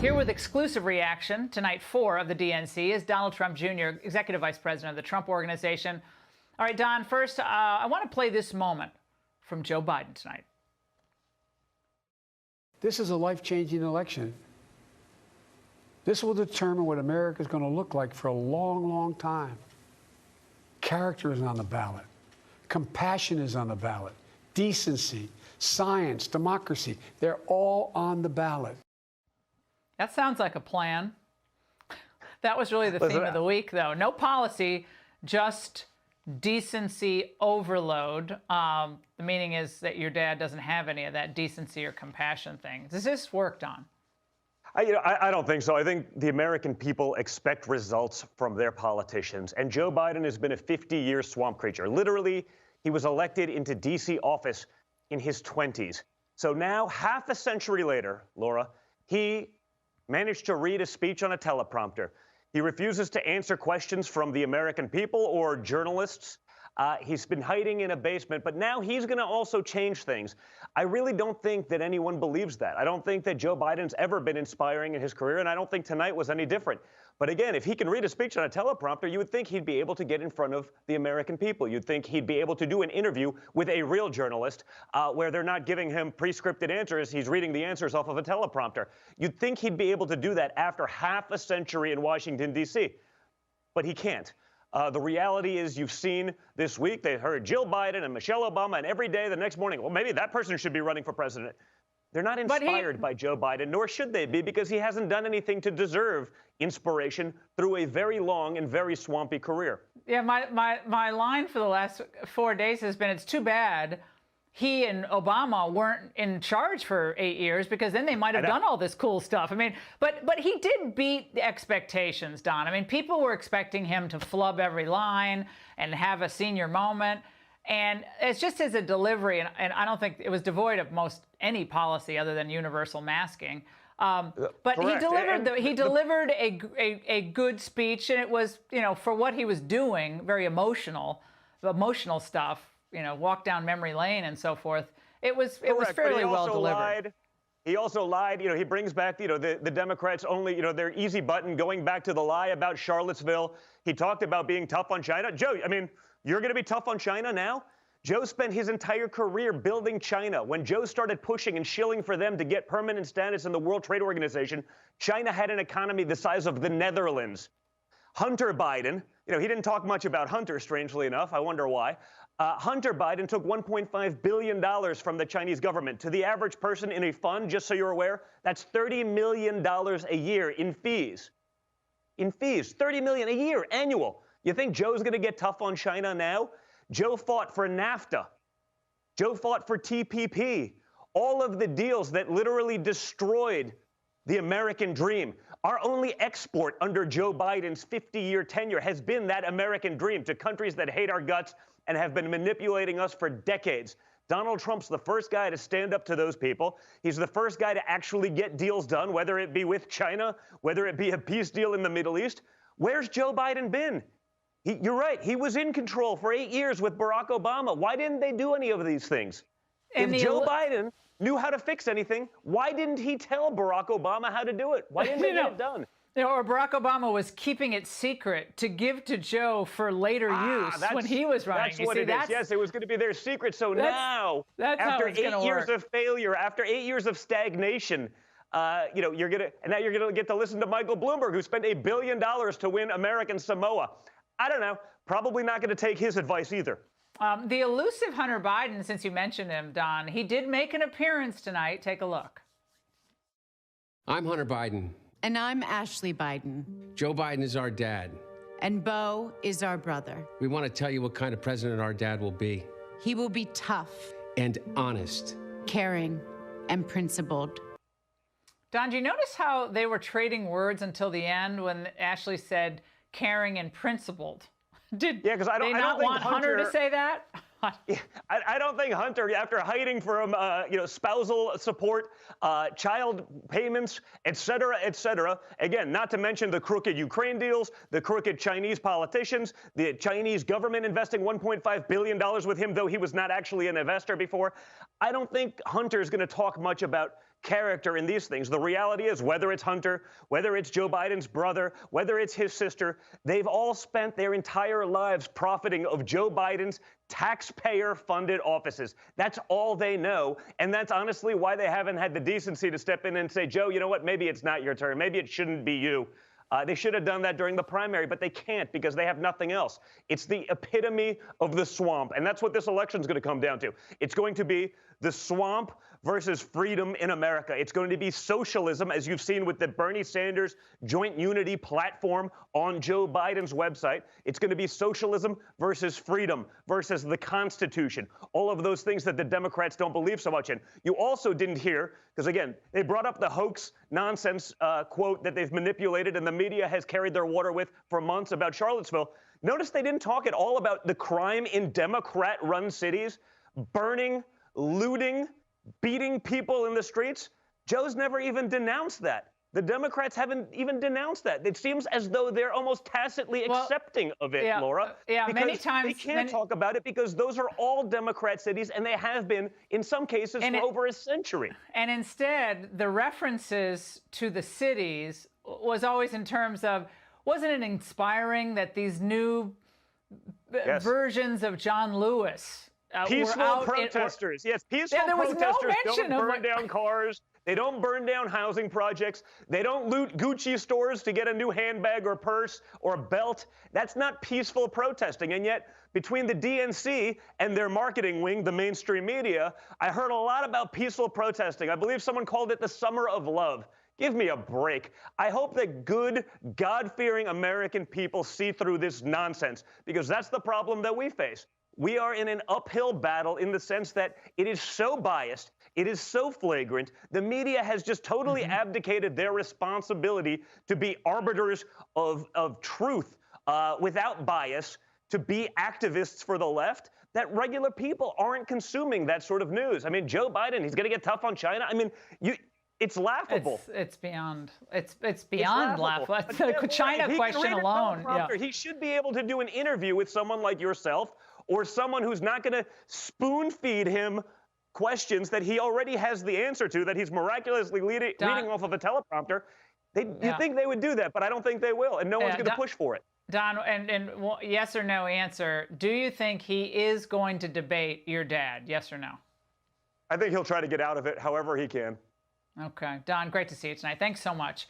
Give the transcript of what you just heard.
Here with exclusive reaction to night 4 of the DNC is Donald Trump Jr., Executive Vice President of the Trump Organization. All right, Don, first, I want to play this moment from Joe Biden tonight. This is a life-changing election. This will determine what America is going to look like for a long, long time. Character is on the ballot. Compassion is on the ballot. Decency, science, democracy, they're all on the ballot. That sounds like a plan. That was really the theme of the week, though. No policy, just decency overload. The meaning is that your dad doesn't have any of that decency or compassion thing. Does this work, Don? I don't think so. I think the American people expect results from their politicians. And Joe Biden has been a 50-year swamp creature. Literally, he was elected into D.C. office in his 20s. So now, half a century later, Laura, he managed to read a speech on a teleprompter. He refuses to answer questions from the American people or journalists. He's been hiding in a basement, but now he's going to also change things. I really don't think that anyone believes that. I don't think that Joe Biden's ever been inspiring in his career, and I don't think tonight was any different. But again, if he can read a speech on a teleprompter, you would think he'd be able to get in front of the American people. You'd think he'd be able to do an interview with a real journalist where they're not giving him pre-scripted answers. He's reading the answers off of a teleprompter. You'd think he'd be able to do that after half a century in Washington, D.C., but he can't. The reality is you've seen this week, they heard Jill Biden and Michelle Obama, and every day the next morning, well, maybe that person should be running for president. They're not inspired by Joe Biden, nor should they be, because he hasn't done anything to deserve inspiration through a very long and very swampy career. Yeah, my line for the last 4 days has been, it's too bad he and Obama weren't in charge for 8 years, because then they might have done all this cool stuff. I mean, but he did beat the expectations, Don. I mean, people were expecting him to flub every line and have a senior moment. And it's just as a delivery, and I don't think it was devoid of any policy other than universal masking. But correct. he delivered a good speech, and it was, you know, for what he was doing, very emotional stuff. You know, walk down memory lane and so forth. It was fairly well delivered. He also lied. You know, he brings back, you know, the Democrats only, you know, their easy button, going back to the lie about Charlottesville. He talked about being tough on China. Joe, I mean, you're going to be tough on China now? Joe spent his entire career building China. When Joe started pushing and shilling for them to get permanent status in the World Trade Organization, China had an economy the size of the Netherlands. Hunter Biden, you know, he didn't talk much about Hunter, strangely enough. I wonder why. Hunter Biden took $1.5 billion from the Chinese government. To the average person in a fund, just so you're aware, that's $30 million a year in fees. In fees, $30 million a year, annual. You think Joe's going to get tough on China now? Joe fought for NAFTA. Joe fought for TPP. All of the deals that literally destroyed the American dream. Our only export under Joe Biden's 50-year tenure has been that American dream to countries that hate our guts and have been manipulating us for decades. Donald Trump's the first guy to stand up to those people. He's the first guy to actually get deals done, whether it be with China, whether it be a peace deal in the Middle East. Where's Joe Biden been? You're right. He was in control for 8 years with Barack Obama. Why didn't they do any of these things? If Joe Biden knew how to fix anything, why didn't he tell Barack Obama how to do it? Why didn't they get it done? You know, or Barack Obama was keeping it secret to give to Joe for later use when he was running. That's what it is. Yes, it was going to be their secret. So now, after 8 years of failure, after 8 years of stagnation, you know, now you're gonna get to listen to Michael Bloomberg, who spent $1 billion to win American Samoa. I don't know. Probably not going to take his advice either. The elusive Hunter Biden, since you mentioned him, Don, he did make an appearance tonight. Take a look. I'm Hunter Biden. And I'm Ashley Biden. Joe Biden is our dad. And Beau is our brother. We want to tell you what kind of president our dad will be. He will be tough. And honest. Caring and principled. Don, do you notice how they were trading words until the end when Ashley said caring and principled? Did they not want Hunter to say that? I don't think Hunter, after hiding from spousal support, child payments, et cetera, again, not to mention the crooked Ukraine deals, the crooked Chinese politicians, the Chinese government investing $1.5 billion with him, though he was not actually an investor before. I don't think Hunter's going to talk much about character in these things. The reality is, whether it's Hunter, whether it's Joe Biden's brother, whether it's his sister, they've all spent their entire lives profiting of Joe Biden's taxpayer-funded offices. That's all they know, and that's honestly why they haven't had the decency to step in and say, Joe, you know what, maybe it's not your turn. Maybe it shouldn't be you. They should have done that during the primary, but they can't because they have nothing else. It's the epitome of the swamp, and that's what this election is going to come down to. It's going to be the swamp versus freedom in America. It's going to be socialism, as you've seen with the Bernie Sanders Joint Unity platform on Joe Biden's website. It's going to be socialism versus freedom versus the Constitution. All of those things that the Democrats don't believe so much in. You also didn't hear, because again, they brought up the hoax nonsense quote that they've manipulated and the media has carried their water with for months about Charlottesville. Notice they didn't talk at all about the crime in Democrat-run cities, burning, looting, beating people in the streets. Joe's never even denounced that. The Democrats haven't even denounced that. It seems as though they're almost tacitly accepting of it, Laura. Yeah, many times. They can't talk about it because those are all Democrat cities, and they have been, in some cases, for over a century. And instead, the references to the cities was always in terms of, wasn't it inspiring that these new versions of John Lewis peaceful protesters. Yes, peaceful protesters don't burn down cars. They don't burn down housing projects. They don't loot Gucci stores to get a new handbag or purse or a belt. That's not peaceful protesting. And yet, between the DNC and their marketing wing, the mainstream media, I heard a lot about peaceful protesting. I believe someone called it the summer of love. Give me a break. I hope that good, God-fearing American people see through this nonsense, because that's the problem that we face. We are in an uphill battle in the sense that it is so biased, it is so flagrant. The media has just totally abdicated their responsibility to be arbiters of truth without bias, to be activists for the left, that regular people aren't consuming that sort of news. I mean, Joe Biden, he's going to get tough on China. I mean, it's laughable. It's beyond laughable. The China question alone. He should be able to do an interview with someone like yourself, or someone who's not going to spoon feed him questions that he already has the answer to, that he's miraculously reading off of a teleprompter. You think they would do that, but I don't think they will, and no one's going to push for it. Don, and yes or no answer, do you think he is going to debate your dad, yes or no? I think he'll try to get out of it however he can. Okay. Don, great to see you tonight. Thanks so much.